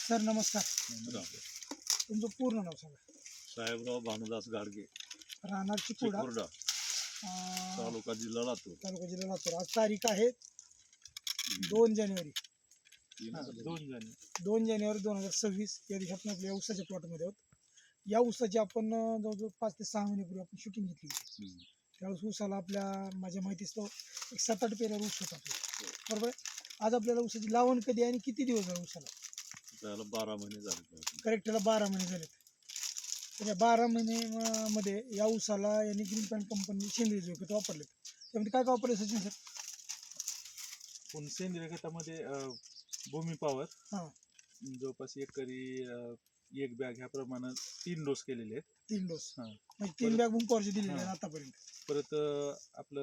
Sir नमस्कार. राम. तुमचं पूर्ण नाव सांगा. साहेबराव भानुदास गाडगे, राहणार चिकोडा, चिकुर्डा, तालुका जिल्हा लातूर. तालुका जिल्हा लातूर. आज तारीख आहे 2 जानेवारी 2 जानेवारी 2026. या दिवशी आपण आपल्या ऊसाच्या प्लॉटमध्ये आहोत. या ऊसाची आपण जवळजवळ 5 ते 6 महिन्यापूर्वी आपण शूटिंग घेतली होती. त्यावेळेस ऊसाला आपल्या माझ्या माहितीचं एक 7-8 पेऱ्यावर ऊस होता आपला, बरोबर आहे. आज आपल्याला ऊसाची लावण कधी आणि किती दिवस झाले ऊसाला? त्याला 12 महिने झाले. करेक्ट, त्याला 12 महिने झालेत. तर या 12 महिन्यामध्ये या ऊसाला यांनी ग्रीन पॅन्ट कंपनी सेंद्रिय जैविक खत वापरलेत. त्यामध्ये काय काय वापरले सचिन सर? पण सेंद्रिय खतामध्ये भूमी पॉवर हां, जवळपास एकरी 1 बॅग ह्या प्रमाणात 3 डोस केलेले आहेत. 3 डोस, हां. म्हणजे 3 बॅग बुंकॉरचे दिलेले आहेत आतापर्यंत. परत आपलं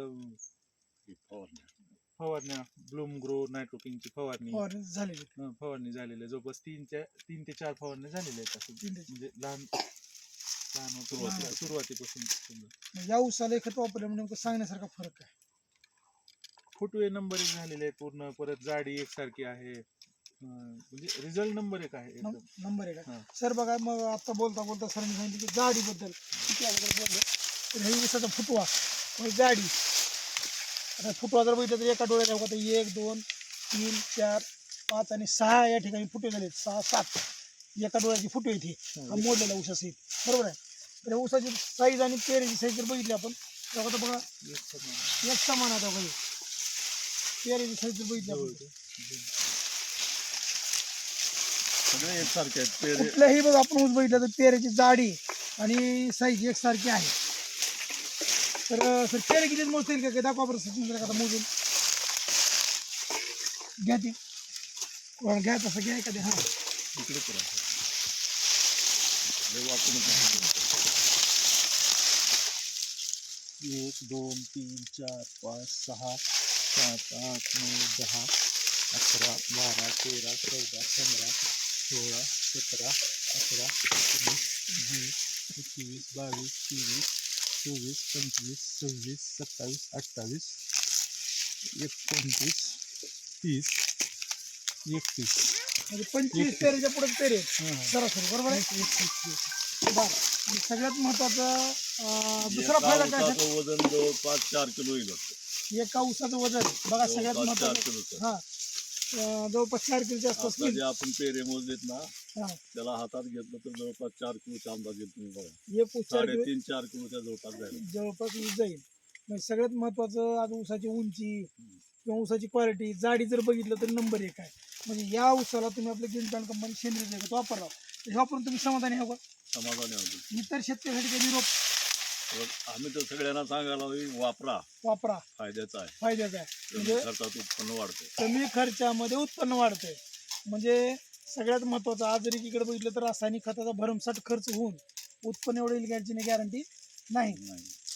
फवारण्या ब्लूम ग्रो नायट्रोकिंगची फवारणी झालेले आहेत. फवारणी झालेली आहे. जवळपास 3 ते 4 फवारणी झालेल्या आहेत असं. 3 ते म्हणजे लहान सुरुवातीपासून समजा. म्हणजे या ऊसाला हे खत वापरल्यामुळे नेमकं सांगण्यासारखा फरक आहे. फुटवे नंबर 1 झालेले आहे पूर्ण. परत जाडी एकसारखी आहे. म्हणजे रिझल्ट नंबर 1 आहे एकदम. नंबर 1 आहे. हां. सर बघा, मग आता बोलता बोलता सरांनी सांगितलं की जाडीबद्दल किती अगोदर बोलले. तर हे ऊसाचा फुटवा म्हणजे जाडी. आता फुटवा जर बघितलं तर एका डोळ्याला बघा 1 2 3 4 5 आणि 6 या ठिकाणी फुटवे झाले. 6 7 एका डोळ्याची फुटवे इथे हा मोडलेला ऊस असेल, बरोबर आहे. तर ऊसाची साईज आणि पेरेची साईज जर बघितली आपण तर आता बघा एक समान आता बघा. पेरेची साईज जर बघितली आपण सगळे एकसारखे आहेत. पेरे कुठल्याही बघा आपण ऊस बघितलं तर पेरेची जाडी आणि साईज एकसारखी आहे. तर सर पेरे किती मोजता येईल का? दाखवा बरं सचिन जरा, आता मोजून घ्या ते. घ्या तसं घ्या एखाद्या. हां, इकडे करा. हे वाकून 1 2 3 4 5 6 7 8 9 10 11 12 13 14 15 16 17 18 19 20 21 22 23 24 25 26 27 28 29 30 31. म्हणजे 25 पेरेच्या पुढे पेरे आहेत सरासरी, बरोबर आहे. बरं, आणि सगळ्यात महत्वाचं दुसरा फायदा काय सर? वजन जवळपास 4 किलो येईल. एका ऊसाचं वजन बघा सगळ्यात जवळपास 4 महत्वाचं. किलोचं. हां, जवळपास 4 किलोच्या आसपास आता होईल. जे आपण पेरे मोजलेत ना, हां, त्याला हातात घेतलं तर जवळपास 4 किलोचा अंदाज येईल. तुम्ही बघा, एक ऊस 4 किलो 3.5-4 किलोच्या जवळपास जाईल. जवळपास ऊस जाईल. म्हणजे सगळ्यात महत्वाचं आज ऊसाची उंची किंवा ऊसाची क्वालिटी, जाडी जर बघितलं तर नंबर 1 आहे. म्हणजे या ऊसाला तुम्ही आपल्या ग्रीन पॅन्ट कंपनी सेंद्रिय जैविक खत वापरला, हे वापरून तुम्ही समाधानी आहे का? समाधानी आहोत. इतर शेतकऱ्यासाठी काही निरोप आम्ही तर सगळ्यांना सांगायला हवी, वापरा, वापरा, फायद्याचा आहे. फायद्याचा आहे. कमी म्हणजे खर्चात उत्पन्न वाढते. कमी खर्चामध्ये उत्पन्न वाढतंय. म्हणजे सगळ्यात महत्वाचं, आज जरी इकडे बघितलं तर रासायनिक खताचा भरमसाठ खर्च होऊन उत्पन्न एवढं येईल याची गॅरंटी नाही.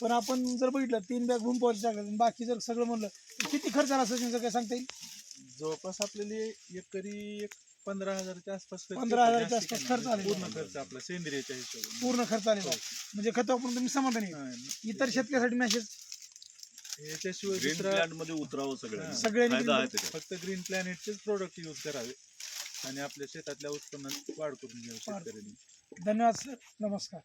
पण आपण जर बघितलं 3 बॅग भूम पॉवर टाकलं, बाकी जर सगळं म्हणलं तर किती खर्च आला असेल काय सांगता येईल? जवळपास आपल्याला एकरी 15,000च्या आसपास 15,000च्या आसपास खर्च आलेला. पूर्ण खर्च आपला सेंद्रियच्या हिशोबाने. पूर्ण खर्च आलेला आहे. म्हणजे खत वापरून तुम्ही समाधानी आहे. इतर शेतकऱ्यासाठी मेसेज याच्याशिवाय ग्रीन दुसरा प्लॅन्ट मध्ये उतरावं सगळ्यांनी. सगळ्यांनी फायदा आहे त्याच्यात. फक्त ग्रीन प्लॅनेटचेच प्रोडक्ट यूज करावे आणि आपल्या शेतातल्या उत्पन्नात वाढ करून घ्यावी शेतकऱ्यांनी. धन्यवाद सर, नमस्कार.